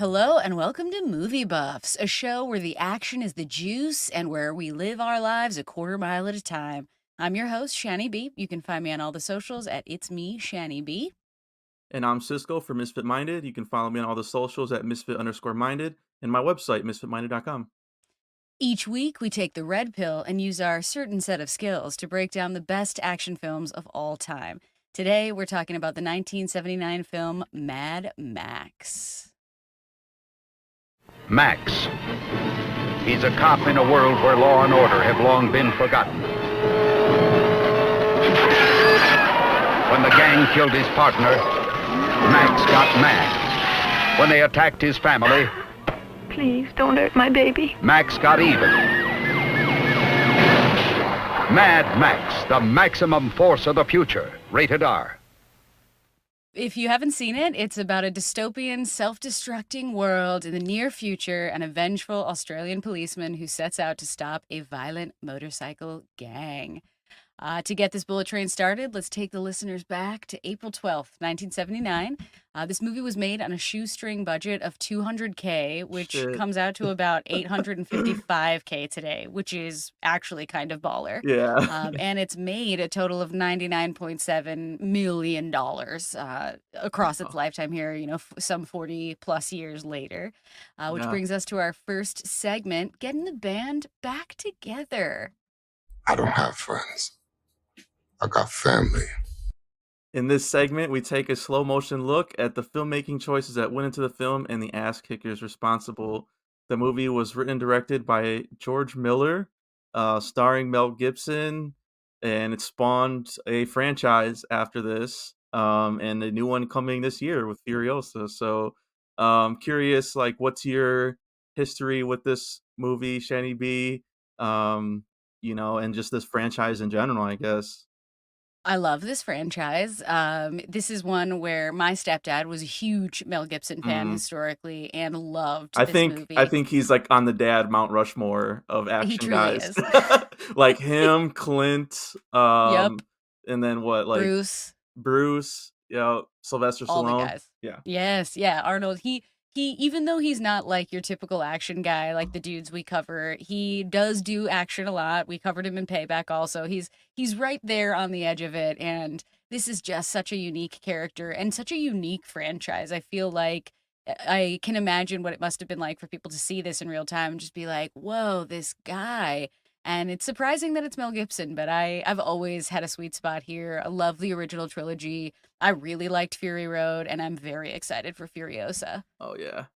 Hello and welcome to Movie Buffs, a show where the action is the juice and where we live our lives a quarter mile at a time. I'm your host, Shani B. You can find me on all the socials at It's Me, Shani B. And I'm Cisco for Misfit Minded. You can follow me on all the socials at misfit_minded and my website, misfitminded.com. Each week, we take the red pill and use our certain set of skills to break down the best action films of all time. Today, we're talking about the 1979 film Mad Max. Max. He's a cop in a world where law and order have long been forgotten. When the gang killed his partner, Max got mad. When they attacked his family, Please don't hurt my baby. Max got even. Mad Max, the maximum force of the future. Rated R. If you haven't seen it, it's about a dystopian, self-destructing world in the near future and a vengeful Australian policeman who sets out to stop a violent motorcycle gang. To get this bullet train started, let's take the listeners back to April 12th, 1979. This movie was made on a shoestring budget of $200K, which Shit. comes out to about $855K today, which is actually kind of baller. Yeah. And it's made a total of $99.7 million across its lifetime here, some 40 plus years later, which Yeah. brings us to our first segment, getting the band back together. I don't have friends. I got family. In this segment, we take a slow motion look at the filmmaking choices that went into the film and the ass kickers responsible. The movie was written and directed by George Miller, starring Mel Gibson, and it spawned a franchise after this, and a new one coming this year with Furiosa. So, curious, like, what's your history with this movie, Shani B? And just this franchise in general, I guess. I love this franchise. This is one where my stepdad was a huge Mel Gibson fan Mm. historically and loved I this think I movie. think he's like on the dad Mount Rushmore of He action truly guys. is. Like him, Clint, Yep, and then what, like Bruce, Bruce, Sylvester all the Stallone. guys. Yeah. Yes, yeah, Arnold. He even though he's not like your typical action guy like the dudes we cover, he does do action a lot. We covered him in Payback also. He's right there on the edge of it, and this is just such a unique character and such a unique franchise. I feel like I can imagine what it must have been like for people to see this in real time and just be like, "Whoa, this guy." And it's surprising that it's Mel Gibson, but I've always had a sweet spot here. I love the original trilogy. I really liked Fury Road, and I'm very excited for Furiosa. Oh yeah.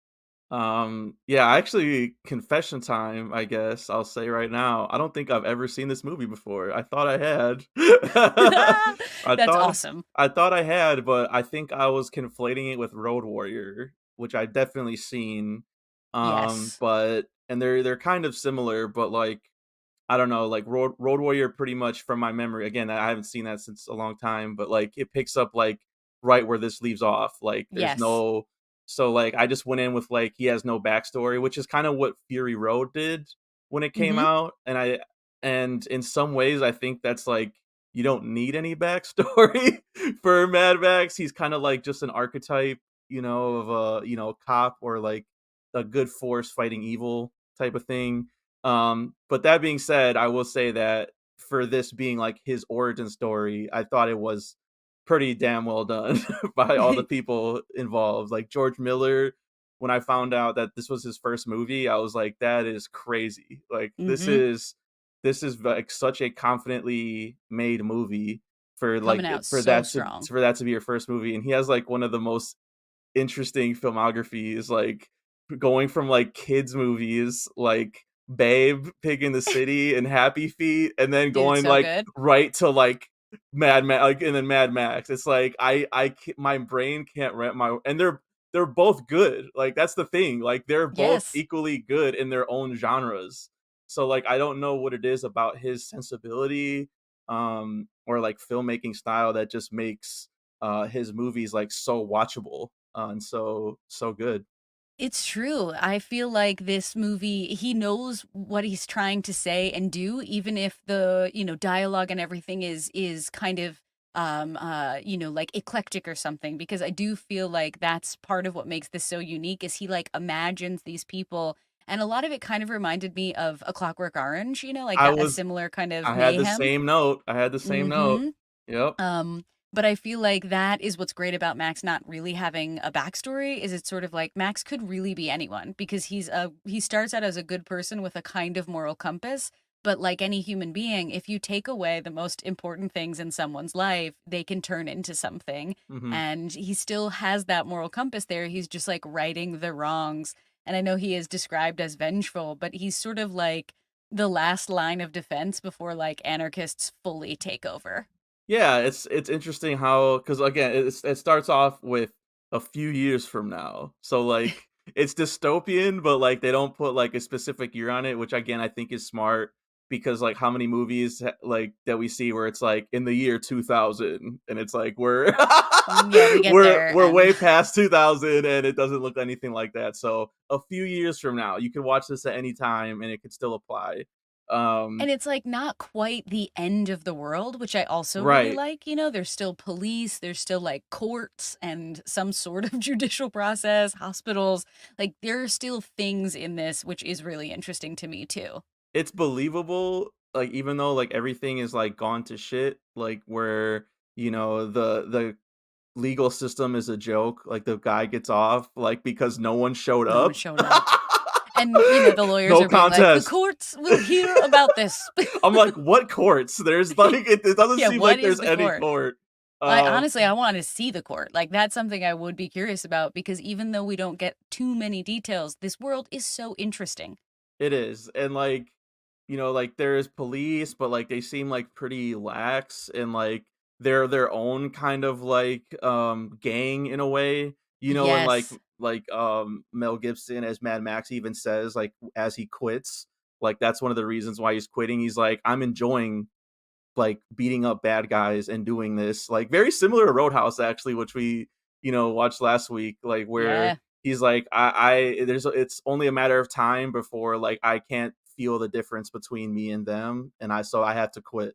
Yeah, actually, confession time, I guess I'll say right now. I don't think I've ever seen this movie before. I thought I had. I That's thought awesome. I thought I had, but I think I was conflating it with Road Warrior, which I definitely seen. Yes. But and they're kind of similar, but like I don't know, like Road Warrior pretty much from my memory. Again, I haven't seen that since a long time, but like it picks up like right where this leaves off. Like there's Yes. no so like I just went in with like he has no backstory, which is kind of what Fury Road did when it came Mhm. out. And in some ways I think that's like you don't need any backstory for Mad Max. He's kind of like just an archetype, of a cop or like a good force fighting evil type of thing. But that being said, I will say that for this being like his origin story, I thought it was pretty damn well done by all the people involved. Like George Miller, when I found out that this was his first movie, I was like, that is crazy. Like Mhm. this is like such a confidently made movie for like Coming out for so that to strong. for that to be your first movie. And he has like one of the most interesting filmographies, like going from like kids movies like Babe, Pig in the City, and Happy Feet, and then Dude, going so like good. right to like Mad Max, like, and then Mad Max. It's like my brain can't wrap my and they're both good. Like that's the thing. Like they're both Yes. equally good in their own genres. So like I don't know what it is about his sensibility or like filmmaking style that just makes his movies like so watchable and so good. It's true. I feel like this movie, he knows what he's trying to say and do, even if the, dialogue and everything is kind of like eclectic or something, because I do feel like that's part of what makes this so unique is he like imagines these people, and a lot of it kind of reminded me of A Clockwork Orange, like I that, a was similar kind of I had the mayhem. same note. I had the same note. Mm-hmm. Yep. But I feel like that is what's great about Max not really having a backstory, is it's sort of like Max could really be anyone, because he starts out as a good person with a kind of moral compass, but like any human being, if you take away the most important things in someone's life, they can turn into something. Hmm. And he still has that moral compass there. He's just like righting the wrongs. And I know he is described as vengeful, but he's sort of like the last line of defense before like anarchists fully take over. Yeah, it's interesting how, because again, it starts off with a few years from now, so like it's dystopian, but like they don't put like a specific year on it, which again I think is smart, because like how many movies like that we see where it's like in the year 2000, and it's like we're Yeah, we get there we're and way past 2000 and it doesn't look anything like that. So a few years from now, you can watch this at any time and it could still apply. Um, it's like not quite the end of the world, which I also really right. like. There's still police, there's still like courts and some sort of judicial process, hospitals. Like there are still things in this, which is really interesting to me too. It's believable, like, even though, like, everything is, like, gone to shit, like, where, the legal system is a joke, like, the guy gets off, like, because no one showed No one up. showed up. And, the lawyers No are being like, the contest. courts will hear about this. I'm like, "What courts?" There's, like it doesn't Yeah, seem what like is there's the any court? court. I Um, honestly, I want to see the court. Like that's something I would be curious about, because even though we don't get too many details, this world is so interesting. it is, and, like, there's police, but, like, they seem, like, pretty lax, and, like, they're their own kind of, like, gang in a way, and, like Yes. Mel Gibson as Mad Max even says, like, as he quits, like, that's one of the reasons why he's quitting. He's like, "I'm enjoying, like, beating up bad guys and doing this," like, very similar to Roadhouse, actually, which we, watched last week, like, where Yeah. he's like, it's only a matter of time before, like, I can't feel the difference between me and them, and I have to quit.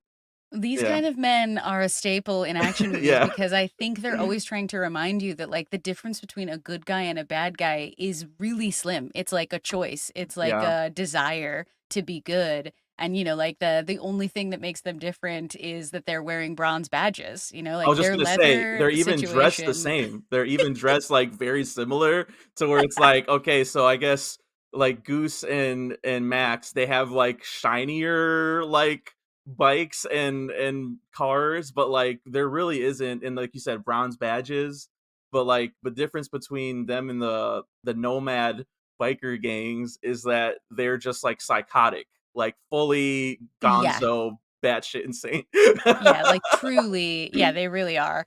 These Yeah. kind of men are a staple in action movies, Yeah. because I think they're always trying to remind you that like the difference between a good guy and a bad guy is really slim. It's like a choice. It's like Yeah. a desire to be good. And like the only thing that makes them different is that they're wearing bronze badges, I like was just their gonna say, leather they're even dressed the situation. same. They're even dressed, like, very similar, to where it's like, okay, so I guess, like, Goose and Max, they have, like, shinier, like, bikes and cars, but, like, there really isn't, and like you said, bronze badges, but, like, the difference between them and the nomad biker gangs is that they're just, like, psychotic, like, fully Yeah. gonzo, batshit insane. Yeah, like truly, yeah, they really are.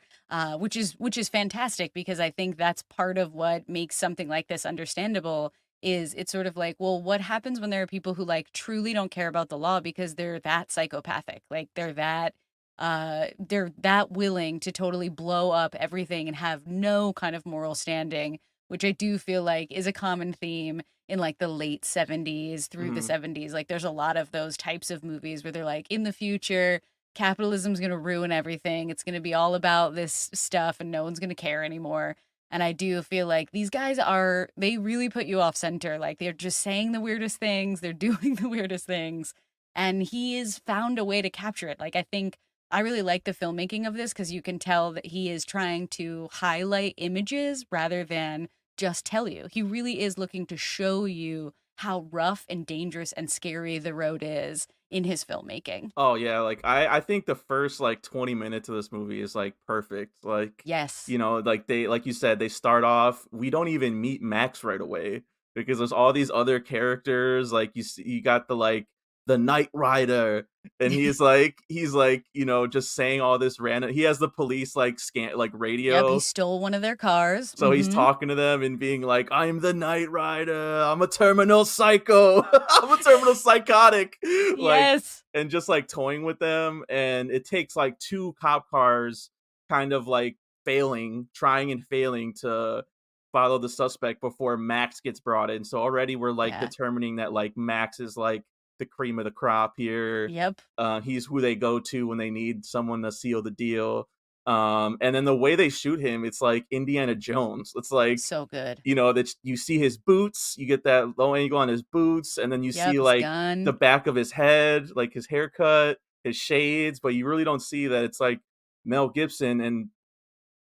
Which is fantastic, because I think that's part of what makes something like this understandable, is it's sort of like, well, what happens when there are people who like truly don't care about the law because they're that psychopathic. Like they're that willing to totally blow up everything and have no kind of moral standing, which I do feel like is a common theme in like the late 70s through the Mhm. 70s. Like there's a lot of those types of movies where they're like, in the future capitalism's going to ruin everything. It's going to be all about this stuff and no one's going to care anymore. And I do feel like these guys they really put you off center. Like they're just saying the weirdest things, they're doing the weirdest things. And he has found a way to capture it. Like I think I really like the filmmaking of this, because you can tell that he is trying to highlight images rather than just tell you. He really is looking to show you how rough and dangerous and scary the road is in his filmmaking. Oh yeah, like I think the first like 20 minutes of this movie is like perfect. Like, Yes. like they like you said, they start off, we don't even meet Max right away because there's all these other characters. Like you got the Knight Rider, and he's like, just saying all this random, he has the police like Yep, he radio. stole one of their cars. So he's talking to them and being like, "I'm the Knight Rider. I'm a terminal psycho. I'm a terminal psychotic." Like, Yes. and just like toying with them. And it takes like two cop cars kind of like trying and failing to follow the suspect before Max gets brought in. So already we're like Yeah. determining that like Max is like the cream of the crop here. Yep. He's who they go to when they need someone to seal the deal. And then the way they shoot him, it's like Indiana Jones. It's like, So good. that you see his boots, you get that low angle on his boots, and then you Yep, see his like the gun. back of his head, like his haircut, his shades, but you really don't see that it's like Mel Gibson. And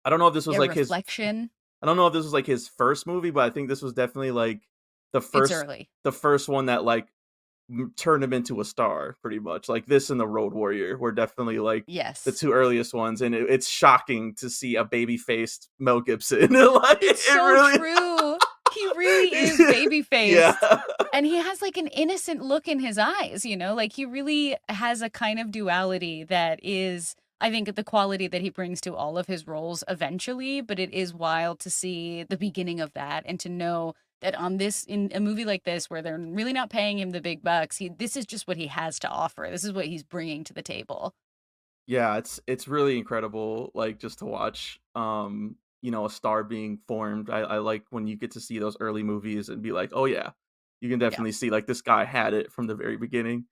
I don't know if this was Yeah, like reflection. I don't know if this was like his first movie, but I think this was definitely like the It's first early. the first one that like turned him into a star, pretty much. Like this and the Road Warrior were definitely like the Yes. two earliest ones, and it's shocking to see a baby faced Mel Gibson. Like It's it so really, true. He really is baby yeah, faced. And he has like an innocent look in his eyes, like he really has a kind of duality that is, I think, the quality that he brings to all of his roles eventually. But it is wild to see the beginning of that and to know that in a movie like this, where they're really not paying him the big bucks, this is just what he has to offer. This is what he's bringing to the table. yeah. It's really incredible, like just to watch, a star being formed. I like when you get to see those early movies and be like, oh yeah, you can Yeah. definitely see like this guy had it from the very beginning.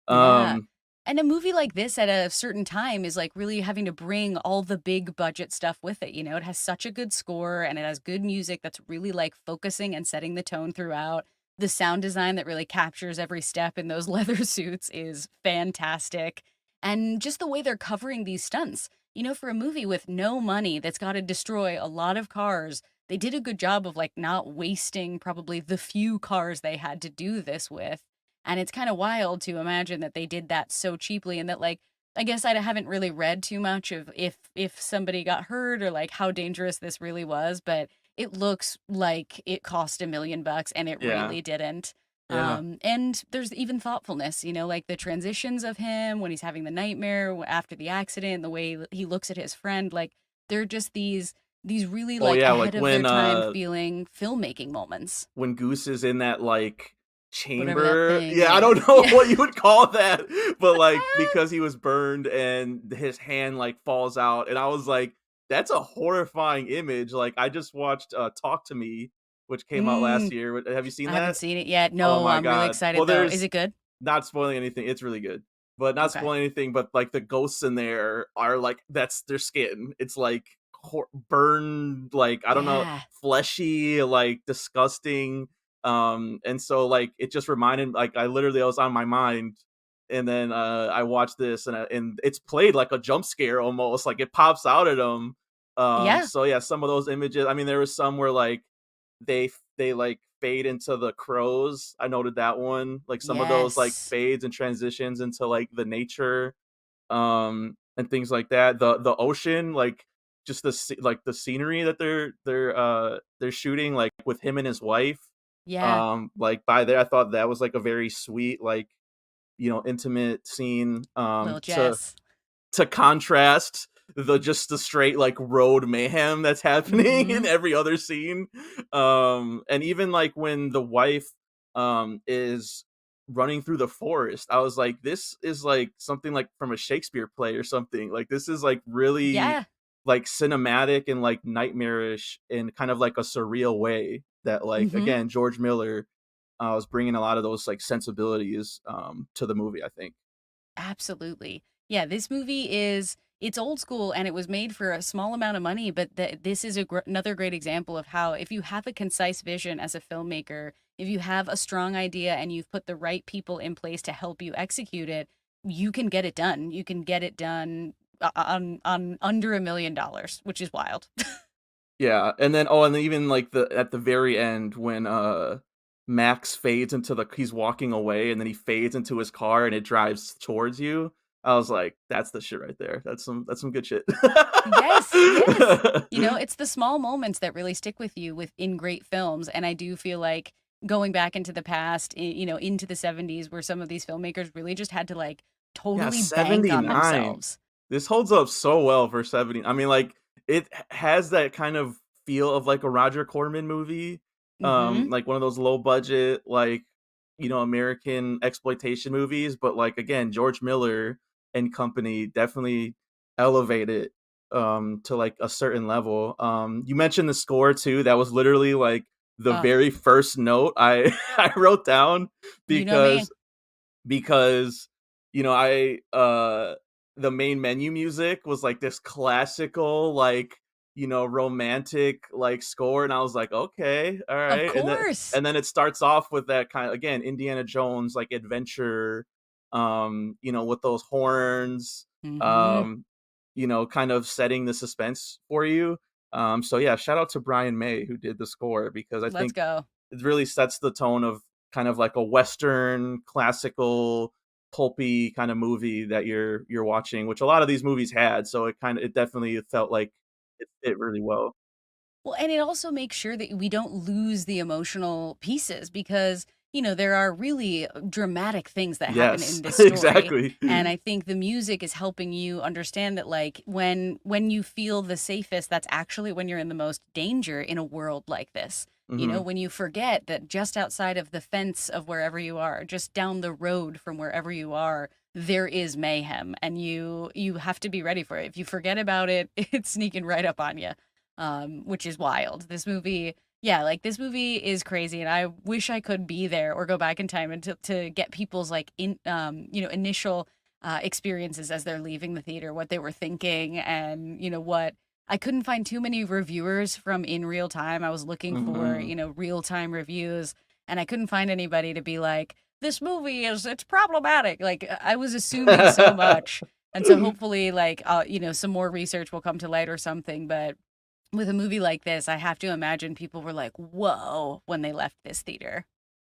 Yeah. Um, And a movie like this at a certain time is like really having to bring all the big budget stuff with it. It has such a good score and it has good music that's really like focusing and setting the tone throughout. The sound design that really captures every step in those leather suits is fantastic. And just the way they're covering these stunts. For a movie with no money that's got to destroy a lot of cars, they did a good job of like not wasting probably the few cars they had to do this with. And it's kind of wild to imagine that they did that so cheaply and that like I guess I haven't really read too much of if somebody got hurt or like how dangerous this really was, but it looks like it cost $1 million and it yeah, really didn't. yeah. And there's even thoughtfulness, like the transitions of him when he's having the nightmare after the accident, the way he looks at his friend, like they're just these really Oh like yeah, like ahead of their time feeling filmmaking moments. when Goose is in that like Whatever that chamber. thing Yeah, I is. don't know Yeah. what you would call that, but like because he was burned and his hand like falls out, and I was like, that's a horrifying image. Like I just watched Talk to Me, which came out last Mm. year. Have you seen I haven't that? seen it yet. Oh No, my I'm really god. Well, excited though. Is there's it good? not spoiling anything. It's really good. But not Okay. spoiling anything, but like the ghosts in there are like that's their skin. It's like burned, like I don't know, Yeah. fleshy, like disgusting. And so like it just reminded, like I was on my mind, and then I watched this, and it's played like a jump scare almost, like it pops out at them. Yeah. So yeah, some of those images. I mean, there was some where like they like fade into the crows. I noted that one. Like some of those like Yes. fades and transitions into like the nature, and things like that. The ocean, like just like the scenery that they're shooting, like with him and his wife. Yeah. Like by there, I thought that was like a very sweet, like intimate scene. Little To Jess. contrast the straight like road mayhem that's happening in Mhm. every other scene. And even like when the wife is running through the forest, I was like, this is like something like from a Shakespeare play or something. Like this is like really Yeah. like cinematic and like nightmarish in kind of like a surreal way that like Mhm. again George Miller was bringing a lot of those like sensibilities to the movie, I think. Absolutely. Yeah, this movie it's old school and it was made for a small amount of money, but this is another great example of how if you have a concise vision as a filmmaker, if you have a strong idea and you've put the right people in place to help you execute it, you can get it done. You can get it done on under $1 million, which is wild. Yeah, and then and then even like the at the very end when Max fades into he's walking away and then he fades into his car and it drives towards you. I was like, that's the shit right there. That's some good shit. Yes, yes. It's the small moments that really stick with you in great films. And I do feel like going back into the past, into the 70s, where some of these filmmakers really just had to like Yeah, totally bank on 79. themselves. This holds up so well for 70. I mean, like it has that kind of feel of like a Roger Corman movie. Mm-hmm. Like one of those low budget, like American exploitation movies, but like again, George Miller and company definitely elevated to like a certain level. You mentioned the score too. That was literally like the Oh, very first note I I wrote down you know me. because because I the main menu music was like this classical, like, romantic like score, and I was like, okay, all Of right. course. And then it starts off with that kind of, again, Indiana Jones like adventure, with those horns, Mhm. um, kind of setting the suspense for you. So yeah, shout out to Brian May who did the score, because I Let's think go. it really sets the tone of kind of like a Western classical pulpy kind of movie that you're watching, which a lot of these movies had. So it definitely felt like it fit really well. Well, and it also makes sure that we don't lose the emotional pieces because, there are really dramatic things that happen Yes, in this story. exactly. And I think the music is helping you understand that like when you feel the safest, that's actually when you're in the most danger in a world like this. Hmm. When you forget that just outside of the fence of wherever you are, just down the road from wherever you are, there is mayhem and you have to be ready for it. If you forget about it, it's sneaking right up on you, which is wild. This movie, yeah, like this movie is crazy, and I wish I could be there or go back in time and to get people's like initial experiences as they're leaving the theater, what they were thinking, and what. I couldn't find too many reviewers from in real time. I was looking for Hmm. real time reviews, and I couldn't find anybody to be like, "This movie it's problematic." Like I was assuming so much, and so hopefully, like some more research will come to light or something, but with a movie like this, I have to imagine people were like, "Whoa," when they left this theater.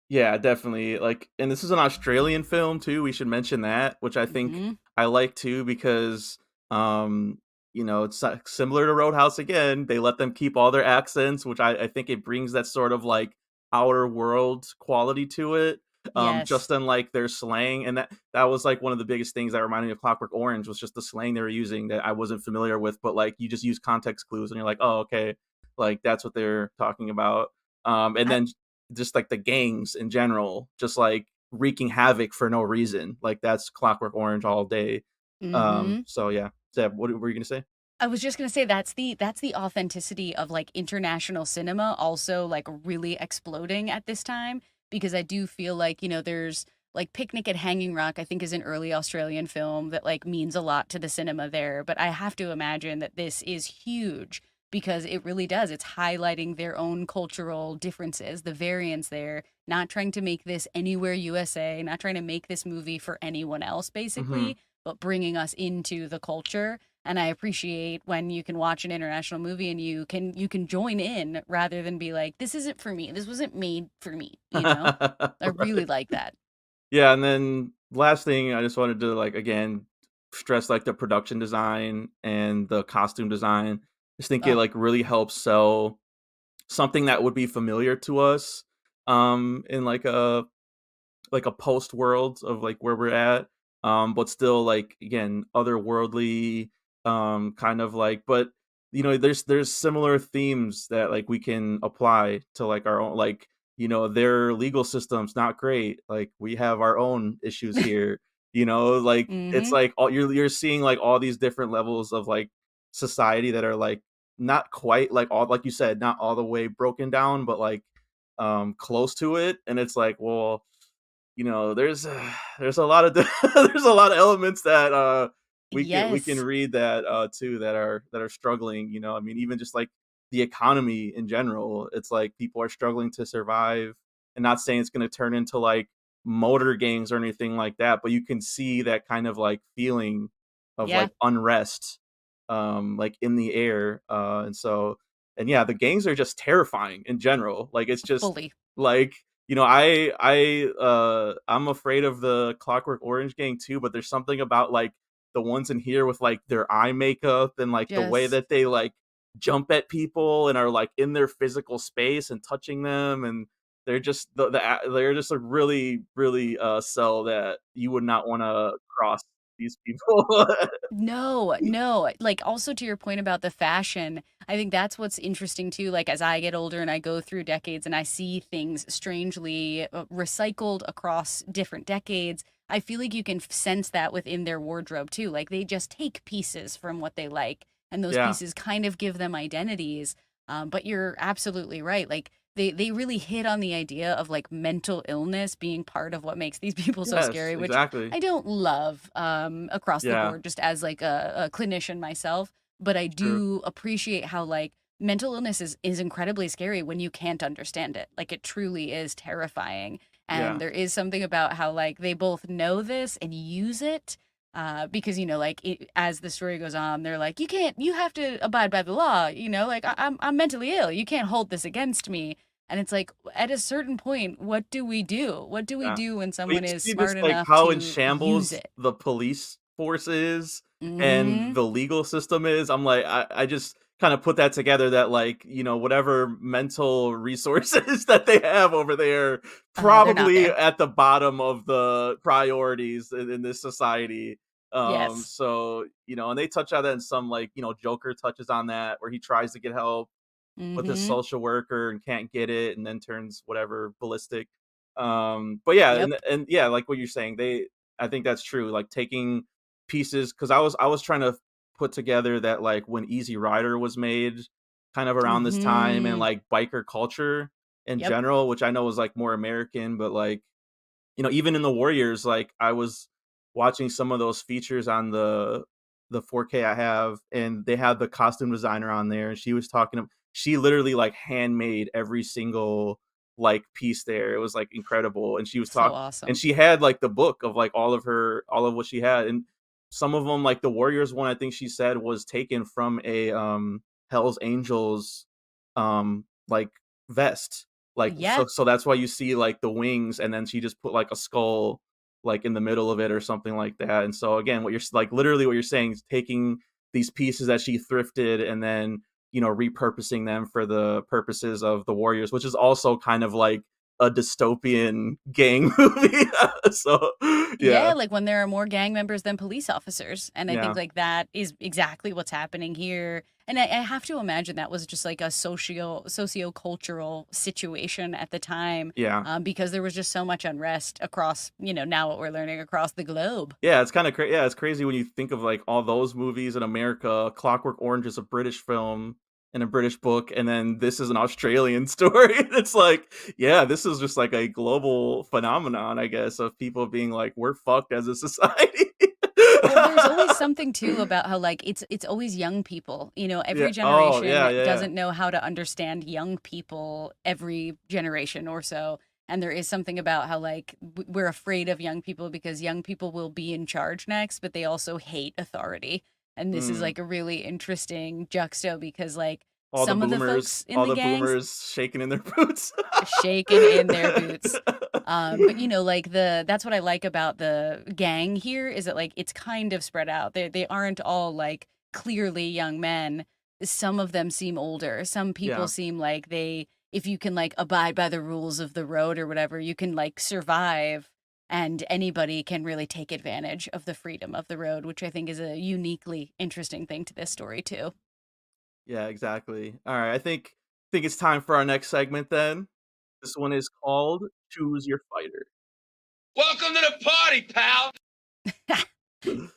Yeah, definitely. Like, and this is an Australian film too. We should mention that, which I think Mhm. I like too, because um, it's similar to Roadhouse again. They let them keep all their accents, which I think it brings that sort of like outer world quality to it. Yes. Just unlike their slang, and that was like one of the biggest things that reminded me of Clockwork Orange, was just the slang they were using that I wasn't familiar with, but like you just use context clues and you're like, oh, okay, like that's what they're talking about. And I then just like the gangs in general, just like wreaking havoc for no reason. Like that's Clockwork Orange all day. Mhm. So yeah. Zeb, what were you gonna say? I was just gonna say that's the authenticity of like international cinema also like really exploding at this time because I do feel like there's like Picnic at Hanging Rock I think is an early Australian film that like means a lot to the cinema there, but I have to imagine that this is huge because it really does. It's highlighting their own cultural differences, the variance there, not trying to make this anywhere USA, not trying to make this movie for anyone else Hmm. basically, but bringing us into the culture, and I appreciate when you can watch an international movie and you can join in rather than be like, this isn't for me. This wasn't made for me. I really Right. like that. Yeah, and then last thing I just wanted to like again stress like the production design and the costume design. I just think it Oh, like really helps sell something that would be familiar to us in like a post world of like where we're at, but still like again otherworldly, kind of like, but there's similar themes that like we can apply to like our own, like their legal system's not great, like we have our own issues here, like it's mm-hmm. like all you're seeing like all these different levels of like society that are like not quite like all, like you said, not all the way broken down, but like close to it, and it's like, well, there's a lot of there's a lot of elements that we can Yes. read that too, that are struggling. I mean, even just like the economy in general, it's like people are struggling to survive. And not saying it's going to turn into like motor gangs or anything like that, but you can see that kind of like feeling of Yeah. like unrest, like in the air, and yeah, the gangs are just terrifying in general. Like it's just Fully. like, I'm afraid of the Clockwork Orange gang too, but there's something about like the ones in here with like their eye makeup and like the way Just that they like jump at people and are like in their physical space and touching them, and they're just they're just a really really cell that you would not want to cross these people. no, no. Like also to your point about the fashion, I think that's what's interesting too. Like as I get older and I go through decades and I see things strangely recycled across different decades, I feel like you can sense that within their wardrobe too. Like they just take pieces from what they like, and those Yeah. pieces kind of give them identities. But you're absolutely right. Like they really hit on the idea of like mental illness being part of what makes these people so Yes, scary, which exactly. I don't love across the Yeah, board just as like a clinician myself, but I true. do appreciate how like mental illness is incredibly scary when you can't understand it. Like it truly is terrifying. And Yeah. there is something about how like they both know this and use it because like as the story goes on, they're like, you have to abide by the law. Like I'm mentally ill. You can't hold this against me. And it's like at a certain point, what do we do? What do we Yeah. do when But you someone is see this, smart like, enough how in to use shambles it? the police force is and Mm-hmm. the legal system is. I'm like, I just kinda put that together that, like, whatever mental resources that they have over there, They're not probably there. at the bottom of the priorities in this society. Yes. So, and they touch on that in some, like, Joker touches on that where he tries to get help with his Mm-hmm. social worker and can't get it and then turns whatever ballistic. But yeah, Yep. and yeah, like what you're saying, I think that's true. Like taking pieces because I was trying to put together that like when Easy Rider was made, kind of around this time, and Mm-hmm. like biker culture in Yep. general, which I know was like more American, but like even in the Warriors, like I was watching some of those features on the 4K I have, and they had the costume designer on there, and she was talking. She literally like handmade every single like piece there. It was like incredible, and she was So talking, and awesome. she had like the book of like all of what she had, and some of them like the Warriors one. I think she said was taken from a Hell's Angels like vest, like, Yeah. so that's why you see, like, the wings, and then she just put, like, a skull, like, in the middle of it or something like that, and so, again, what you're s like, literally what you're saying is taking these pieces that she thrifted and then, repurposing them for the purposes of the Warriors, which is also kind of like a dystopian gang movie. So, Yeah, yeah, like when there are more gang members than police officers. And I think yeah, like that is exactly what's happening here. And I have to imagine that was just like a socio-cultural situation at the time, yeah. because there was just so much unrest across, now what we're learning across the globe. Yeah, it's kinda yeah, it's crazy when you think of, like, all those movies in America. Clockwork Orange is a British film and a British book, and then this is an Australian story, and it's like, yeah, this is just, like, a global phenomenon, I guess, of people being like, "We're fucked as a society." Well, there's always something too about how like it's always young people. Yeah. Every Oh, yeah, generation yeah, yeah. doesn't know how to understand young people every generation or so. And there is something about how like we're afraid of young people because young people will be in charge next, but they also hate authority. And this is Mm. like a really interesting juxto because like All the some of the boomers folks in all the the gangs boomers shaking in their boots. shaking in their boots. But like that's what I like about the gang here is that like it's kind of spread out. They aren't all like clearly young men. Some of them seem older. Some people Yeah. seem like if you can like abide by the rules of the road or whatever, you can like survive and anybody can really take advantage of the freedom of the road, which I think is a uniquely interesting thing to this story too. Yeah, exactly. Alright, I think it's time for our next segment then. This one is called Choose Your Fighter. Welcome to the party, pal.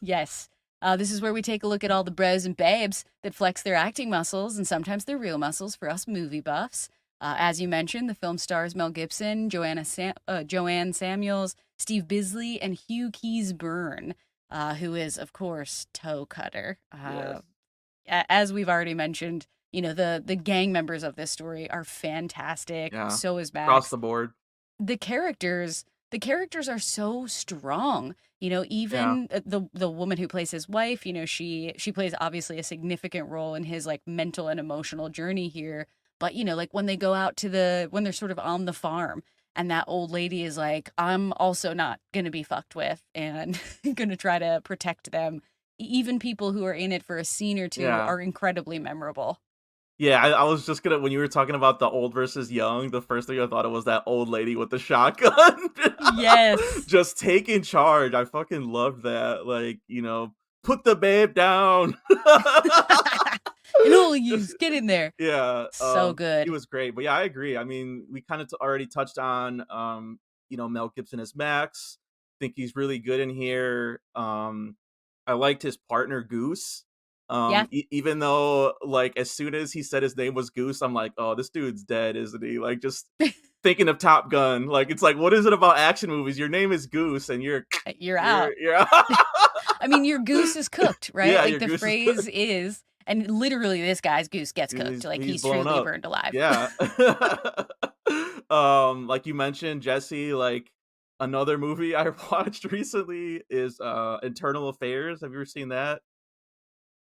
Yes. This is where we take a look at all the bros and babes that flex their acting muscles and sometimes their real muscles for us movie buffs. As you mentioned, the film stars Mel Gibson, Joanne Samuels, Steve Bisley, and Hugh Keys Byrne, who is, of course, Toe Cutter. Yes. As we've already mentioned, the gang members of this story are fantastic. Yeah. So is Across Max. the board. the characters the characters are so strong. Yeah. Even the woman who plays his wife, she plays obviously a significant role in his like mental and emotional journey here. But like when they go out when they're sort of on the farm and that old lady is like, I'm also not gonna be fucked with and gonna try to protect them. Even people who are in it for a scene or two Yeah. are incredibly memorable. Yeah, I was just gonna when you were talking about the old versus young, the first thing I thought of was that old lady with the shotgun. Yes. Just taking charge. I fucking loved that. Like, put the babe down. And all you Just get in there. yeah, So he good. was great. But yeah, I agree. I mean, we kind of already touched on Mel Gibson as Max. Think he's really good in here. I liked his partner Goose. Yeah. Even though like as soon as he said his name was Goose, I'm like, oh, this dude's dead, isn't he? Like just thinking of Top Gun. Like it's like, what is it about action movies? Your name is Goose, and You're out. you're I mean, your goose is cooked, right? yeah, Like your the goose is phrase is, and literally this guy's goose gets cooked. Like he's he's blown truly up. burned alive. Yeah. Like you mentioned, Jesse, like another movie I watched recently is Internal Affairs. Have you ever seen that?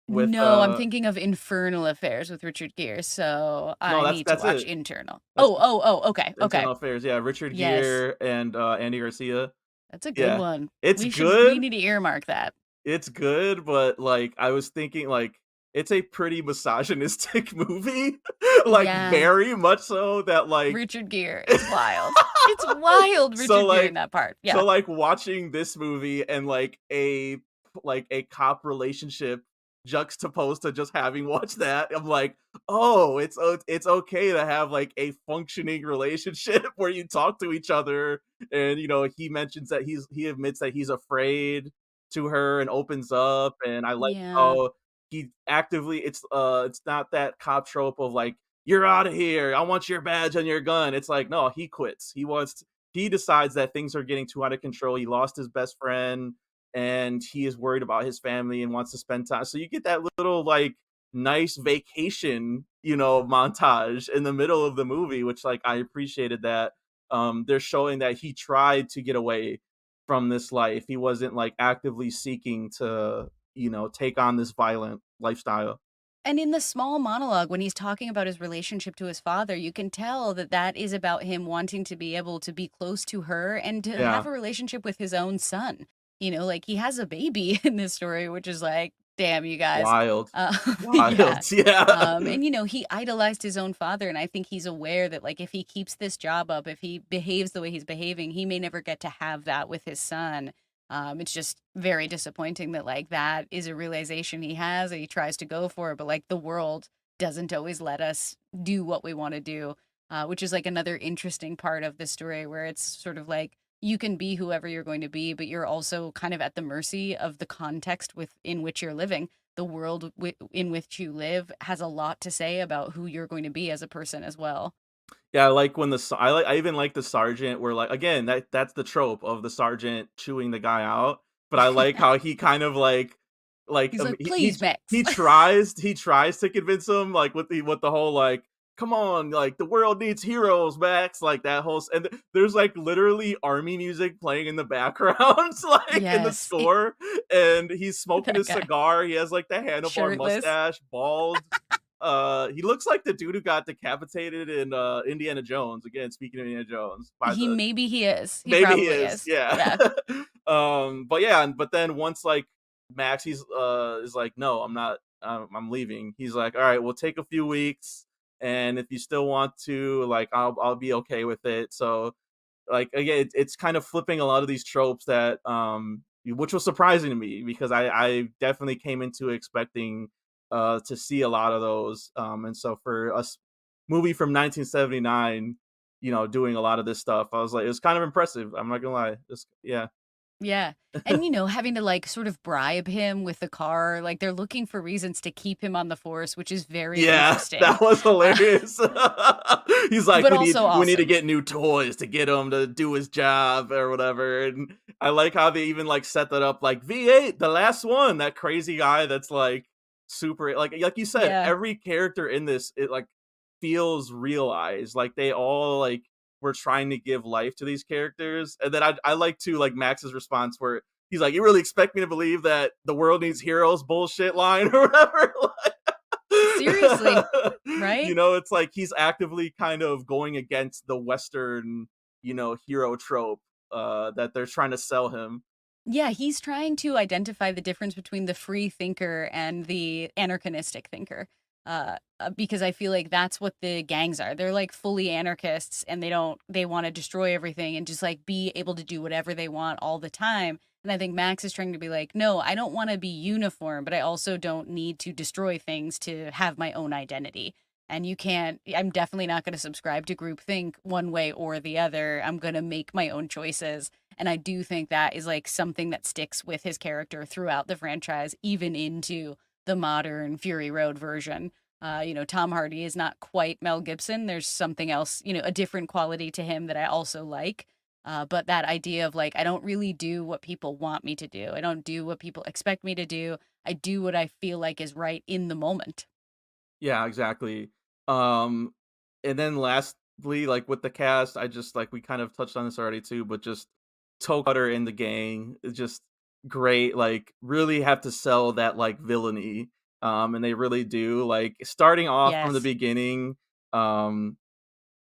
With No, I'm thinking of Infernal Affairs with Richard Gere, so no, I need to that's watch it. Internal. That's Okay, okay. Internal Affairs. Yeah, Richard Yes, Gere and Andy Garcia. that's a good Yeah. one. It's We good. need to earmark that. It's good, but like I was thinking like it's a pretty misogynistic movie. Like Yeah, very much so that like Richard Gere. It's wild. It's wild, so Richard Gere in like that part. so Yeah. like watching this movie and like a cop relationship juxtaposed to just having watched that, I'm like, oh, it's okay to have like a functioning relationship where you talk to each other, and he mentions that he admits that he's afraid to her and opens up, and I like Yeah. how he actively it's not that cop trope of like, you're out of here, I want your badge and your gun. It's like, no, he quits. He decides that things are getting too out of control. He lost his best friend and he is worried about his family and wants to spend time. So you get that little like nice vacation, montage in the middle of the movie, which like I appreciated that. They're showing that he tried to get away from this life. He wasn't like actively seeking to, take on this violent lifestyle. And in the small monologue, when he's talking about his relationship to his father, you can tell that that is about him wanting to be able to be close to her and to have Yeah. a relationship with his own son. Like he has a baby in this story, which is like, damn, you guys. Wild. Uh, yeah. Wild. Yeah. And he idolized his own father, and I think he's aware that like if he keeps this job up, if he behaves the way he's behaving, he may never get to have that with his son. It's just very disappointing that like that is a realization he has and he tries to go for it, but like the world doesn't always let us do what we want to do, which is like another interesting part of the story where it's sort of like you can be whoever you're going to be, but you're also kind of at the mercy of the context in which you're living. The world in which you live has a lot to say about who you're going to be as a person as well. Yeah, I like when I even like the sergeant where like again that's the trope of the sergeant chewing the guy out, but I like how he kind of like He's like, he, please, Max. he tries to convince him like with the whole like, come on, like the world needs heroes, Max, like that whole and there's like literally army music playing in the background like in the Yes, score, and he's smoking that his guy. cigar. He has like the handlebar Shirtless. mustache, bald. He looks like the dude who got decapitated in Indiana Jones. Again, speaking of Indiana Jones, Maybe he is. He maybe he probably is, is. yeah. Yeah. But yeah, but then once like Max he's is like, no, I'm not, I'm leaving. He's like, all right, we'll take a few weeks, and if you still want to, like, I'll be okay with it. So like again, it's kind of flipping a lot of these tropes that which was surprising to me because I definitely came into expecting to see a lot of those, and so for a movie from 1979, doing a lot of this stuff, I was like, it was kind of impressive, I'm not gonna lie. Yeah. Yeah. And, having to like sort of bribe him with the car, like they're looking for reasons to keep him on the force, which is very Yeah, interesting. that was Uh, hilarious. He's like, but we need also we need to awesome. get new toys to get him to do his job or whatever. And I like how they even like set that up, like V8, the last one, that crazy guy that's like super, like you said, Yeah. every character in this, it like feels realized. Like they all like were trying to give life to these characters. And then I like to like Max's response where he's like, you really expect me to believe that the world needs heroes bullshit line or whatever? Seriously, right? It's like he's actively kind of going against the Western, hero trope that they're trying to sell him. Yeah, he's trying to identify the difference between the free thinker and the anarchistic thinker. Because I feel like that's what the gangs are. They're like fully anarchists and they want to destroy everything and just like be able to do whatever they want all the time. And I think Max is trying to be like, no, I don't want to be uniform, but I also don't need to destroy things to have my own identity. And I'm definitely not going to subscribe to groupthink one way or the other. I'm going to make my own choices. And I do think that is like something that sticks with his character throughout the franchise, even into the modern Fury Road version. Tom Hardy is not quite Mel Gibson. There's something else, a different quality to him that I also like. But that idea of like, I don't really do what people want me to do. I don't do what people expect me to do. I do what I feel like is right in the moment. Yeah, exactly. Um, and then lastly, like with the cast, I just like we kind of touched on this already too, but just Toe Cutter and the gang is just great. Like, really have to sell that like villainy, and they really do. Like, starting off from the Yes. beginning, um,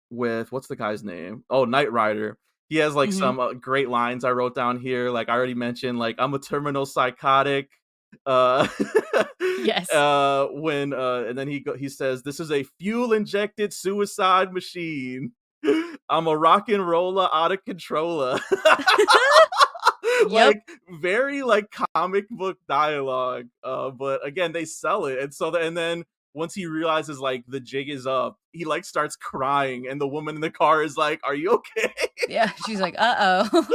with what's the guy's name? Oh, Knight Rider. He has like Hmm. some great lines I wrote down here. Like I already mentioned, like I'm a terminal psychotic. Uh, Yes. when and then he says, "This is a fuel injected suicide machine. I'm a rock and roller out of controller." Yep. Like very like comic book dialogue. But again, they sell it, and and then once he realizes like the jig is up, he like starts crying, and the woman in the car is like, "Are you okay?" Yeah. She's like, uh-oh.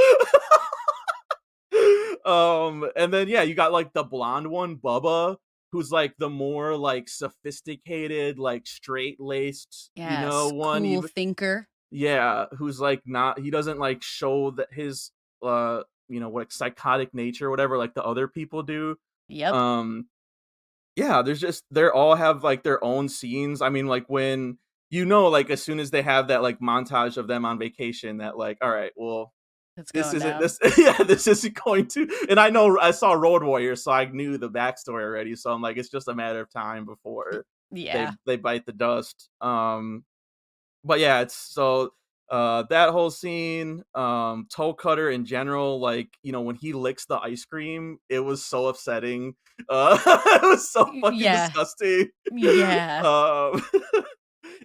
And then yeah, you got like the blonde one, Bubba, who's like the more like sophisticated, like straight laced, Yes. one. Cool Even thinker. yeah, who's like not he doesn't like show that his what psychotic nature or whatever like the other people do. Yep. Um yeah, there's just they all have like their own scenes. I mean, like when like as soon as they have that like montage of them on vacation, that like, all right, well, It's this going isn't down. this yeah, this isn't going to. And I know I saw Road Warrior, so I knew the backstory already. So I'm like, it's just a matter of time before they Yeah. they bite the dust. But yeah, it's so that whole scene, Toe Cutter in general, like, when he licks the ice cream, it was so upsetting. It was so fucking Yeah. disgusting. Yeah. Um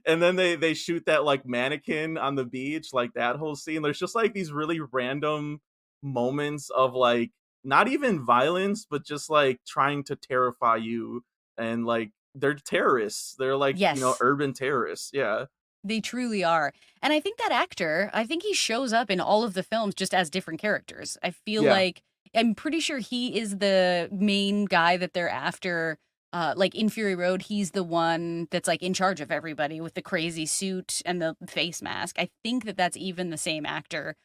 and then they shoot that like mannequin on the beach, like that whole scene. There's just like these really random moments of like not even violence, but just like trying to terrify you. And like they're terrorists. They're like, Yes. urban terrorists. Yeah. They truly are. And I think that actor, I think he shows up in all of the films just as different characters. I feel Yeah. like I'm pretty sure he is the main guy that they're after. Like in Fury Road, he's the one that's like in charge of everybody with the crazy suit and the face mask. I think that that's even the same actor,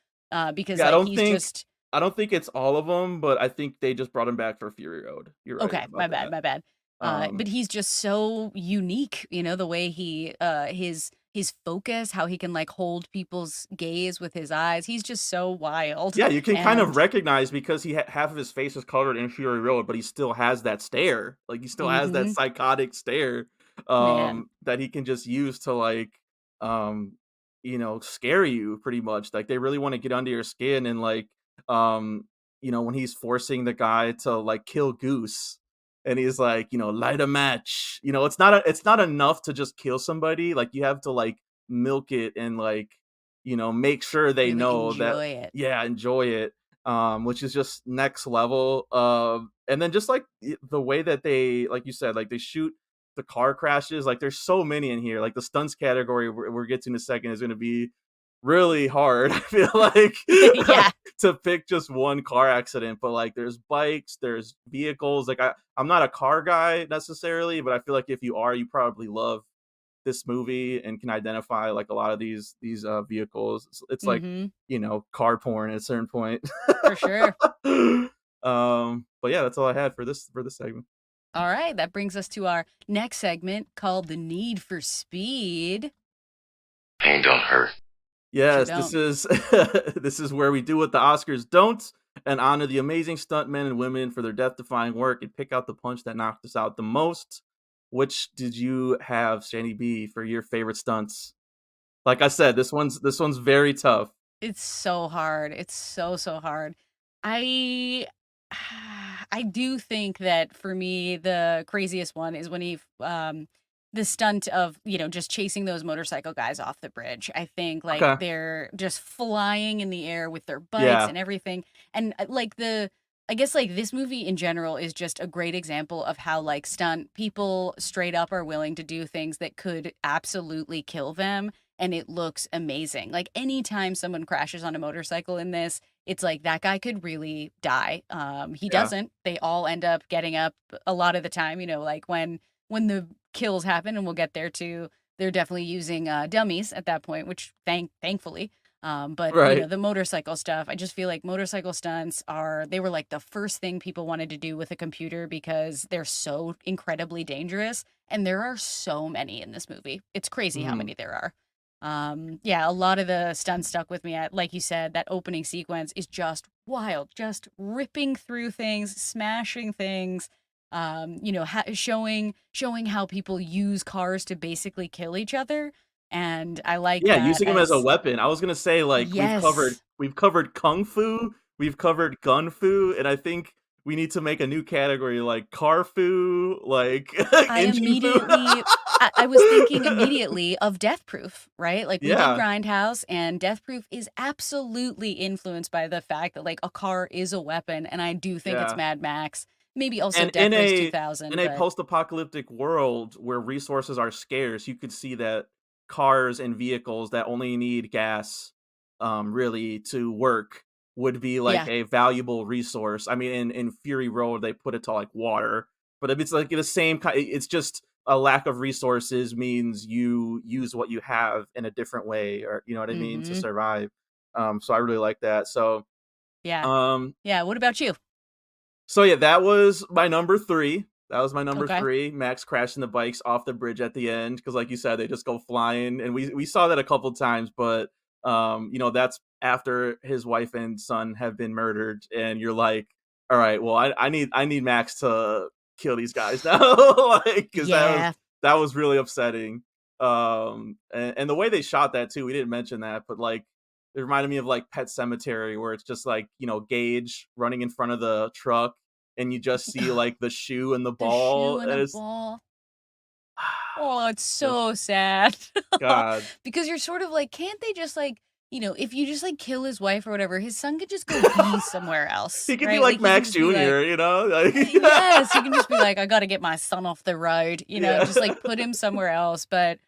because Yeah, like he's just I don't think it's all of them, but I think they just brought him back for Fury Road. You're right okay. My about bad, that. my bad. But Um, he's just so unique, the way his focus, how he can like hold people's gaze with his eyes. He's just so wild. yeah, you can kind of And recognize because half of his face is colored in Fury Road, but he still has that stare. Like he still has that mhm, psychotic stare, man. that he can just use to like, um, scare you pretty much. Like they really want to get under your skin and like, um, when he's forcing the guy to like kill Goose. And he's like, light a match. It's not enough to just kill somebody. Like you have to like milk it and like, make sure they Really know that, enjoy it. yeah, enjoy it. Which is just next level. And then just like the way that they, like you said, like they shoot the car crashes. Like there's so many in here. Like the stunts category we're getting in a second is going to be really hard. I feel like Yeah. to pick just one car accident, but like there's bikes, there's vehicles. Like I'm not a car guy necessarily, but I feel like if you are, you probably love this movie and can identify like a lot of these vehicles. It's like, Mhm. car porn at a certain point. For sure. But yeah, that's all I had for this segment. All right, that brings us to our next segment called The Need for Speed. Pain don't hurt. Sure Yes, this don't. is this is where we do what the Oscars don't and honor the amazing stuntmen and women for their death-defying work and pick out the punch that knocked us out the most. Which did you have, Sandy B, for your favorite stunts? Like I said, this one's very tough. It's so hard. It's so, so hard. I I do think that for me the craziest one is when the stunt of, just chasing those motorcycle guys off the bridge. I think like Okay. they're just flying in the air with their bikes Yeah. and everything. And like I guess like this movie in general is just a great example of how like stunt people straight up are willing to do things that could absolutely kill them and it looks amazing. Like anytime someone crashes on a motorcycle in this, it's like that guy could really die. He Yeah. doesn't. They all end up getting up a lot of the time, like when the kills happen, and we'll get there too. They're definitely using dummies at that point, which thankfully. But Right. the motorcycle stuff, I just feel like motorcycle stunts they were like the first thing people wanted to do with a computer because they're so incredibly dangerous. And there are so many in this movie. It's crazy how Mhm. many there are. Yeah, a lot of the stunts stuck with me. Like you said, that opening sequence is just wild, just ripping through things, smashing things. Showing how people use cars to basically kill each other, and I like Yeah, that using them as a as weapon. I was gonna say, like, yes. we've covered kung fu, we've covered gun fu, and I think we need to make a new category like car fu, like I engine fu. immediately I was thinking immediately of Death Proof, right? Like we did Yeah, Grindhouse, and Death Proof is absolutely influenced by the fact that like a car is a weapon, and I do think it's yeah. Mad Max, maybe also And Death Race in 2000, a but post-apocalyptic world where resources are scarce, you could see that cars and vehicles that only need gas, really to work would be like yeah. a valuable resource. I mean, in Fury Road, they put it to like water, but if it's like the same kind, it's just a lack of resources means you use what you have in a different way, or you know what I mean, to Mhm. survive. So I really like that. Yeah. Um, Yeah, what about you? so yeah, that was my number 3. That was my number Okay. 3. Max crashing the bikes off the bridge at the end because, like you said, they just go flying, and we saw that a couple times. But that's after his wife and son have been murdered, and you're like, all right, well, I need Max to kill these guys now, like because Yeah. that was really upsetting. And the way they shot that too, we didn't mention that, but like it reminded me of like Pet Cemetery, where it's just like Gage running in front of the truck, and you just see like the shoe and the The shoe ball, and and the it's ball. Oh, it's just so sad. God. Because you're sort of like, can't they just like, if you just like kill his wife or whatever, his son could just go be somewhere else, He could be right? like Like he can Max just be like, Jr., like yes, he can just be like, I got to get my son off the road, yeah. just like put him somewhere else. But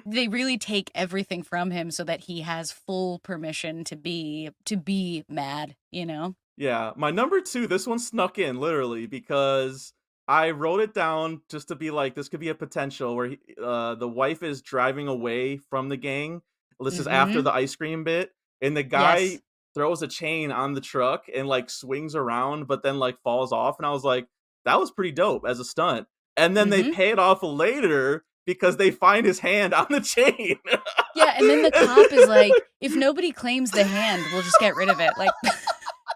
they really take everything from him so that he has full permission to be mad. Yeah, my number 2, this one snuck in literally because I wrote it down just to be like, this could be a potential where the wife is driving away from the gang. This is after Mm-hmm. the ice cream bit, and the Yes. guy throws a chain on the truck and like swings around, but then like falls off. And I was like, that was pretty dope as a stunt. And then they Mm-hmm. pay it off later because they find his hand on the chain. Yeah, and then the cop is like, if nobody claims the hand, we'll just get rid of it. Like,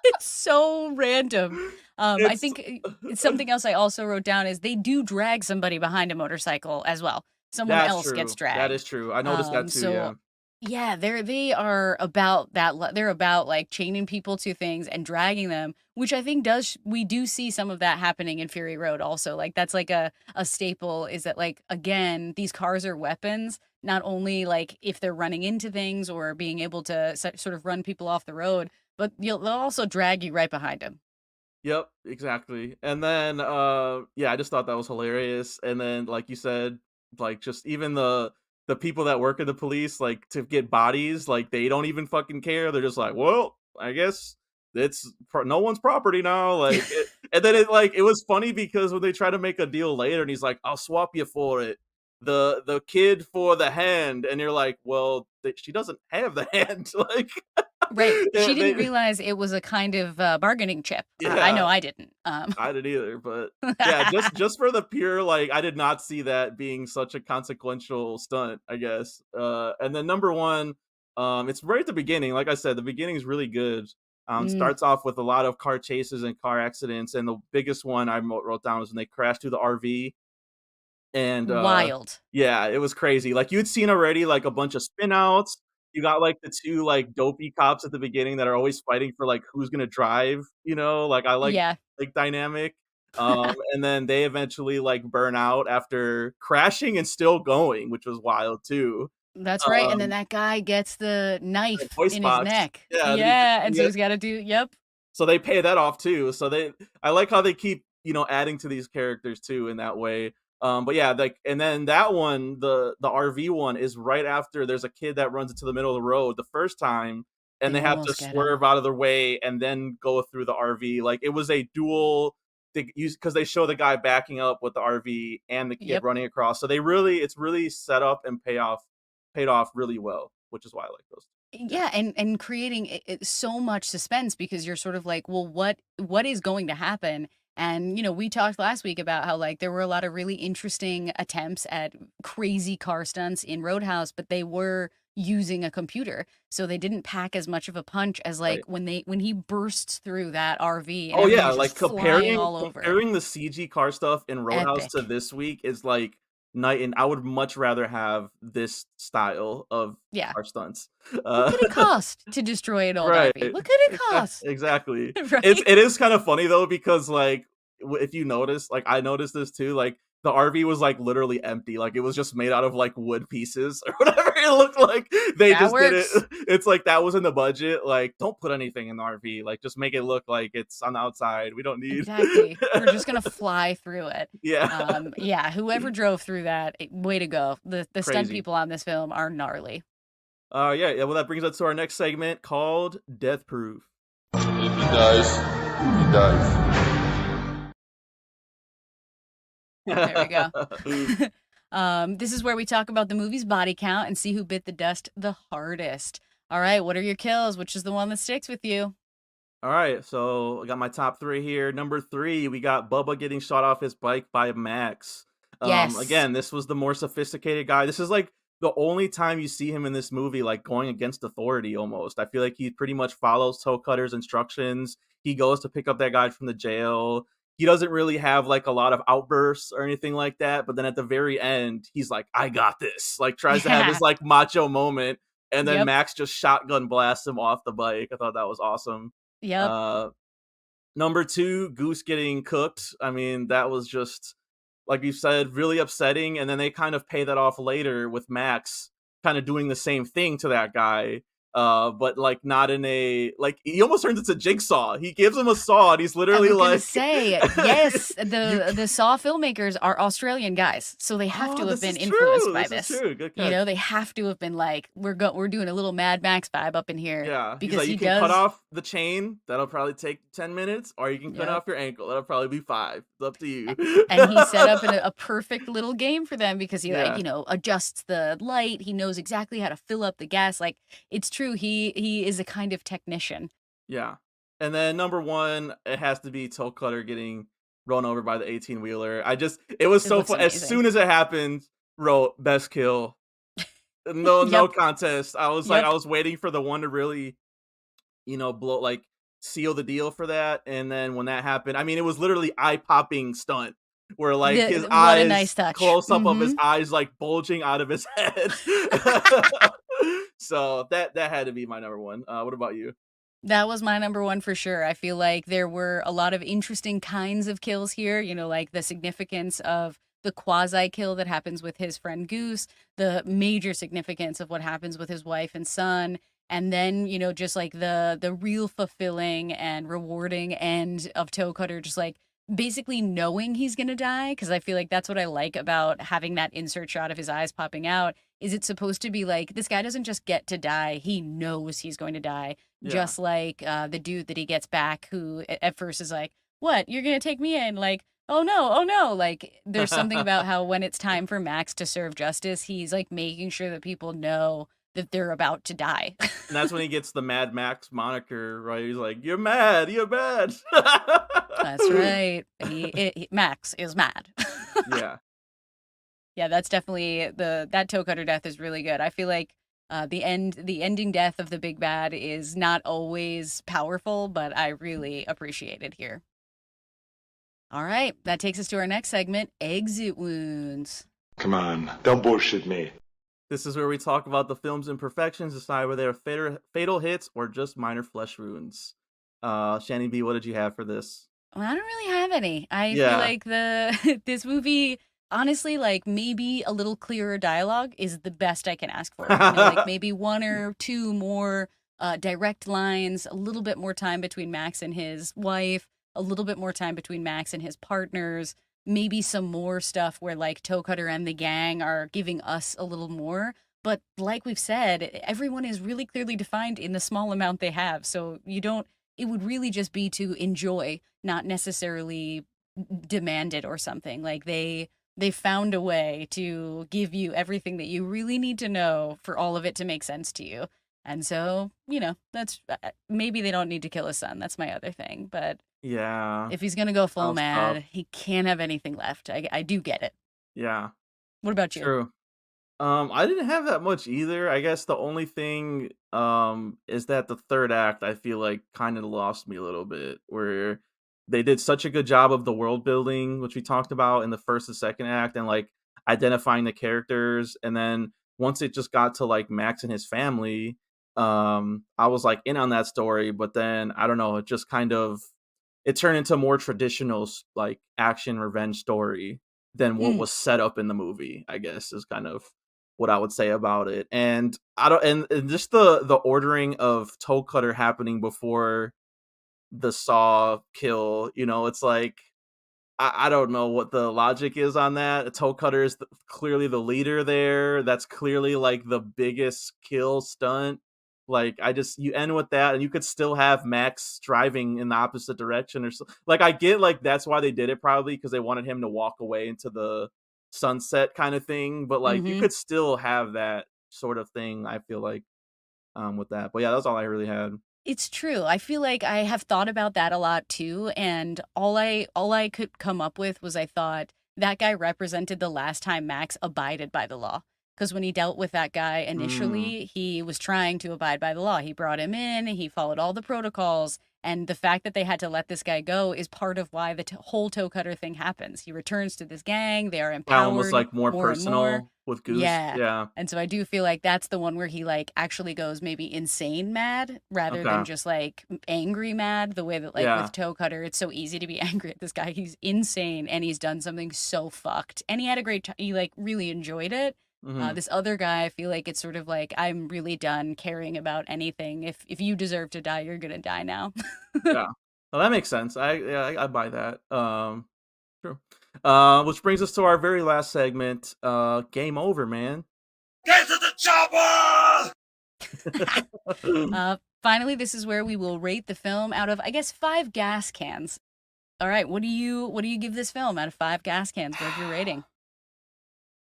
it's so random. I It's think it's something else I also wrote down is they do drag somebody behind a motorcycle as well. Someone that's else gets true. That is dragged. true. I noticed that too. So Yeah. yeah, they are about that. They're about like chaining people to things and dragging them, which I think we do see some of that happening in Fury Road also. Like that's like a staple is that like again, these cars are weapons, not only like if they're running into things or being able to sort of run people off the road, but they'll also drag you right behind them. Yep, exactly. And then yeah, I just thought that was hilarious. And then like you said, like just even the people that work at the police, like to get bodies, like they don't even fucking care. They're just like, well, I guess no one's property now. And then it was funny because when they try to make a deal later, and he's like, I'll swap you for it, the kid for the hand, and you're like, well, she doesn't have the hand, like Right. She didn't they, realize it was a kind of bargaining chip. I yeah. know I didn't. I didn't either, but yeah, just for the pure like, I did not see that being such a consequential stunt, I guess. And then number 1, it's right at the beginning. Like I said, the beginning is really good. Mm, Starts off with a lot of car chases and car accidents, and the biggest one I wrote down was when they crashed through the RV. And wild. yeah, it was crazy. Like you'd seen already like a bunch of spin outs. You got like the 2 like dopey cops at the beginning that are always fighting for like who's gonna drive, like I Yeah. like dynamic. And then they eventually like burn out after crashing and still going, which was wild too. That's right, and then Um that guy gets the the knife voice in his box. neck. Yeah, Yeah, and so yeah. he's gotta do yep. So they pay that off too. I like how they keep, adding to these characters too in that way. But yeah, like, and then that one, the RV one, is right after there's a kid that runs into the middle of the road the first time, and They they have to almost get him. swerve out of their way and then go through the RV. Like, it was a dual because they show the guy backing up with the RV and the kid Yep. running across. So it's really set up and paid off really well, which is why I like those. Yeah, and creating so much suspense because you're sort of like, well, what is going to happen? And we talked last week about how like there were a lot of really interesting attempts at crazy car stunts in Roadhouse, but they were using a computer, so they didn't pack as much of a punch as like Right. when he bursts through that RV and Oh yeah, everything's like just flying all over. comparing the CG car stuff in Roadhouse to Epic. this week is like night and I would much rather have this style of Yeah. car stunts. What could it cost to destroy an old Right. RV? What could it cost? Exactly. Right? It is kind of funny though because like if you notice, like I noticed this too, like the RV was like literally empty, like it was just made out of like wood pieces or whatever it looked like. They That just did works. it. It's like that was in the budget. Like don't put anything in the RV. Like just make it look like it's on the outside. We don't need Exactly. We're just gonna fly through it. Yeah. Yeah, whoever drove through that, way to go. The stunt Crazy. people on this film are gnarly. Yeah. Well, that brings us to our next segment called Death Proof. If he dies, he dies. There we go. This is where we talk about the movie's body count and see who bit the dust the hardest. All right, what are your kills? Which is the one that sticks with you? All right, so I got my top 3 here. Number 3, we got Bubba getting shot off his bike by Max. Yes. Again, this was the more sophisticated guy. This is like the only time you see him in this movie, like going against authority almost. I feel like he pretty much follows Toe Cutter's instructions. He goes to pick up that guy from the jail. He doesn't really have like a lot of outbursts or anything like that. But then at the very end, he's like, I got this. Like tries to have his like macho moment. And then Yep. Max just shotgun blasts him off the bike. I thought that was awesome. Yep. Number 2, Goose getting cooked. I mean, that was just, like you said, really upsetting. And then they kind of pay that off later with Max kind of doing the same thing to that guy. But like not in a like he almost turns into Jigsaw. He gives him a saw and he's I literally was gonna like say, yes, the Saw filmmakers are Australian guys, so they have to Oh, have this been is influenced true. by This this. is true. Good catch. They have to have been like, we're doing a little Mad Max vibe up in here. Yeah, he's because like, he you can does. cut off the chain. That'll probably take 10 minutes, or you can cut Yep. off your ankle. That'll probably be 5. It's up to you. And he set up a perfect little game for them because he Yeah. adjusts the light. He knows exactly how to fill up the gas. Like, it's true. He is a kind of technician. Yeah. And then number 1, it has to be Toe Cutter getting run over by the 18-wheeler. It was It so looks fun. As amazing. soon as it happened, wrote best kill. No Yep. contest. I was like, Yep. I was waiting for the one to really, blow, like seal the deal for that. And then when that happened, I mean, it was literally eye-popping stunt where like his What a eyes, nice touch. close up of his Mhm. eyes, like bulging out of his head. So that had to be my number 1. What about you? That was my number 1 for sure. I feel like there were a lot of interesting kinds of kills here, like the significance of the quasi kill that happens with his friend Goose, the major significance of what happens with his wife and son, and then, just like the real fulfilling and rewarding end of Toe Cutter, just like basically knowing he's gonna die, because I feel like that's what I like about having that insert shot of his eyes popping out. Is it supposed to be like, this guy doesn't just get to die, he knows he's going to die. Yeah. Just like the dude that he gets back who at first is like, what, you're gonna take me in? Like, oh no. Like, there's something about how when it's time for Max to serve justice, he's like making sure that people know that they're about to die. And that's when he gets the Mad Max moniker, right? He's like, you're mad. That's right. Max is mad. Yeah. Yeah, that's definitely that Toe Cutter death is really good. I feel like the ending death of the big bad is not always powerful, but I really appreciate it here. All right, that takes us to our next segment, exit wounds. Come on, don't bullshit me. This is where we talk about the film's imperfections, decide whether they're fatal hits or just minor flesh wounds. Shanny B, what did you have for this? Well, I don't really have any. I Yeah. feel like this movie, honestly, like maybe a little clearer dialogue is the best I can ask for. Like maybe 1 or 2 more direct lines, a little bit more time between Max and his wife, a little bit more time between Max and his partners. maybe some more stuff where like Toe Cutter and the gang are giving us a little more. But like we've said, everyone is really clearly defined in the small amount they have. So you don't, it would really just be to enjoy, not necessarily demand it or something. Like they found a way to give you everything that you really need to know for all of it to make sense to you. And so, that's maybe they don't need to kill his son. That's my other thing. But Yeah, if he's going to go that full was tough. mad, he can't have anything left. I do get it. Yeah, What about you? true. I didn't have that much either. I guess the only thing is that the third act I feel like kind of lost me a little bit, where they did such a good job of the world building, which we talked about in the first and second act, and like identifying the characters, and then once it just got to like Max and his family, I was like in on that story, but then I don't know, it just kind of it turned into a more traditional like action revenge story than what Mm, was set up in the movie, I guess is kind of what I would say about it. And I don't and just the ordering of Toe Cutter happening before the Saw kill, it's like I don't know what the logic is on that. Toe Cutter is clearly the leader there. That's clearly like the biggest kill stunt. Like I just you end with that, and you could still have Max driving in the opposite direction or so. Like I get like that's why they did it probably because they wanted him to walk away into the sunset kind of thing. But like you mm-hmm. could still have that sort of thing. I feel like with that. But yeah, that's all I really had. It's true. I feel like I have thought about that a lot too, and all I could come up with was I thought that guy represented the last time Max abided by the law. Because when he dealt with that guy Mm, initially, he was trying to abide by the law. He brought him in, he followed all the protocols, and the fact that they had to let this guy go is part of why the whole toe cutter thing happens. He returns to this gang, they are that one was empowered like more more and more. personal with Goose. Yeah. Yeah. And so I do feel like that's the one where he like actually goes maybe insane mad rather than Okay. just like angry mad, the way that like Yeah. with Toe Cutter it's so easy to be angry at this guy. He's insane and he's done something so fucked. And he had a great time. He like really enjoyed it. Hmm. This other guy, I feel like it's sort of like I'm really done caring about anything. If you deserve to die, you're gonna die now. Yeah. Well, that makes sense. I buy that. True. Which brings us to our very last segment. Game over, man. Get to the chopper! Finally, this is where we will rate the film out of, I guess, 5 gas cans. All right, what do you give this film out of 5 gas cans? What's your rating?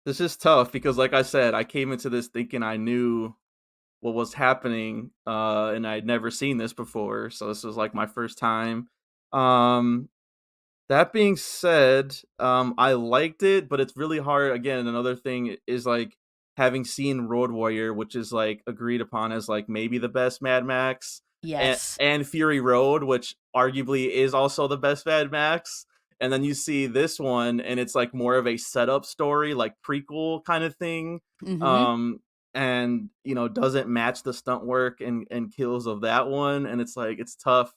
This is tough because, like I said, I came into this thinking I knew what was happening, and I'd never seen this before, so this was like my first time. Um, That being said, I liked it, but it's really hard. Again, another thing is like having seen Road Warrior, which is like agreed upon as like maybe the best Mad Max, and Yes. Fury Road, which arguably is also the best Mad Max. And then you see this one, and it's like more of a setup story, like prequel kind of thing. Mm-hmm. Um, and doesn't match the stunt work and kills of that one, and it's like it's tough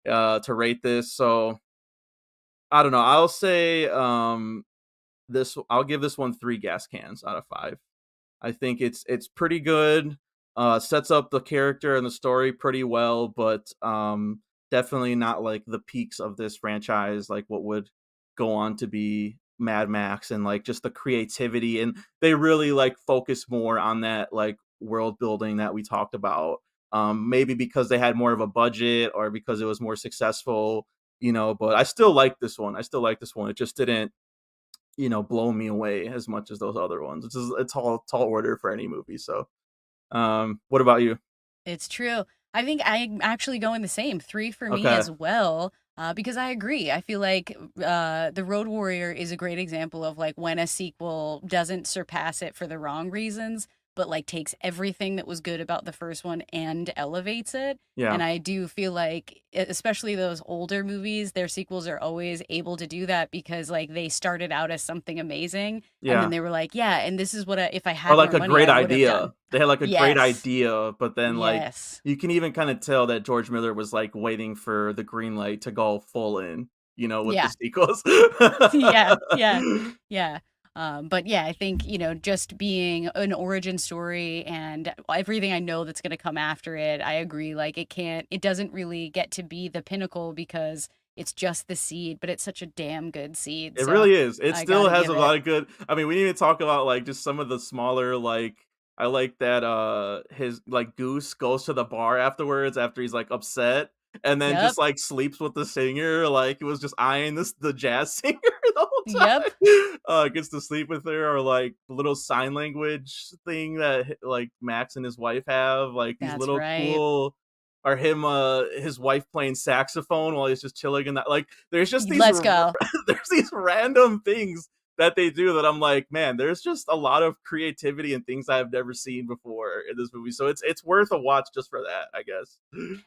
to rate this. So I don't know. I'll say this. I'll give this one 3 gas cans out of 5. I think it's pretty good. Sets up the character and the story pretty well, but definitely not like the peaks of this franchise, like what would go on to be Mad Max and like just the creativity, and they really like focus more on that like world building that we talked about. Maybe because they had more of a budget or because it was more successful, but I still like this one. It just didn't, blow me away as much as those other ones. It's just a tall order for any movie. So, what about you? It's true. I think I'm actually going the same. 3 for me Okay. as well. Because I agree. I feel like The Road Warrior is a great example of like when a sequel doesn't surpass it for the wrong reasons, but like takes everything that was good about the first one and elevates it. Yeah. And I do feel like, especially those older movies, their sequels are always able to do that because like they started out as something amazing, and then Yeah. they were like, yeah, and this is what if I Or had like more a money, great I would have done. idea. They had like a great Yes. idea, but then like Yes. you can even kind of tell that George Miller was like waiting for the green light to go full in, with the Yeah. sequels. Yeah, yeah, yeah. But yeah, I think, just being an origin story and everything I know that's going to come after it, I agree. Like it doesn't really get to be the pinnacle because it's just the seed, but it's such a damn good seed. It So really is. It I still gotta has a give it. lot of good. I mean, we didn't even talk about like just some of the smaller like. I like that his like Goose goes to the bar afterwards after he's like upset and then Yep. just like sleeps with the singer. Like he was just eyeing the jazz singer the whole Yep. time. Gets to sleep with her, or like the little sign language thing that like Max and his wife have. Like these That's little right. cool. Or him, his wife playing saxophone while he's just chilling in that. Like, there's just these Let's go. there's these random things that they do that I'm like, man, there's just a lot of creativity and things I've never seen before in this movie. So it's worth a watch just for that, I guess.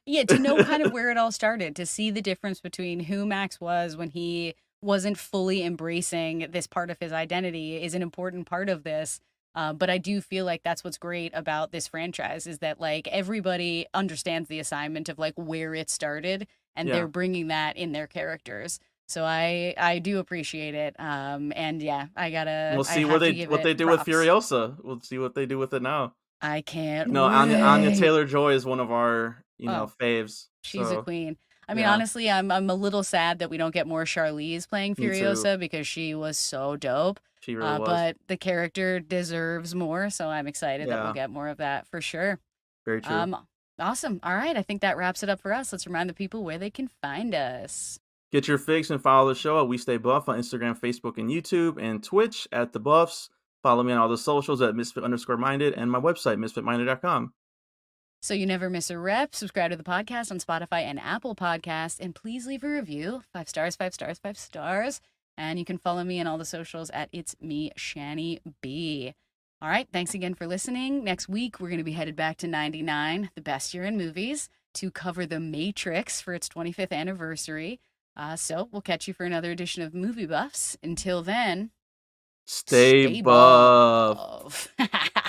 Yeah, to know kind of where it all started, to see the difference between who Max was when he wasn't fully embracing this part of his identity is an important part of this. But I do feel like that's what's great about this franchise is that like everybody understands the assignment of like where it started, and Yeah. they're bringing that in their characters. So I do appreciate it. And yeah, We'll I see have to give what they it do with props. Furiosa. We'll see what they do with it now. I can't You know, Anya wait. Taylor Joy is one of our Oh, faves. she's a So queen. I mean, yeah, honestly, I'm a little sad that we don't get more Charlize playing me too. Furiosa because she was so dope. She really was. But the character deserves more, so I'm excited that we'll Yeah, get more of that for sure. very true. Awesome. All right, I think that wraps it up for us. Let's remind the people where they can find us. Get your fix and follow the show at We Stay Buff on Instagram, Facebook, and YouTube, and Twitch at The Buffs. Follow me on all the socials at misfit_minded and my website, misfitminded.com. So you never miss a rep. Subscribe to the podcast on Spotify and Apple Podcasts, and please leave a review. 5 stars, 5 stars, 5 stars. And you can follow me on all the socials at It's Me, Shani B. All right, thanks again for listening. Next week, we're going to be headed back to 99, the best year in movies, to cover The Matrix for its 25th anniversary. So we'll catch you for another edition of Movie Buffs. Until then, Stay stay buff. buff.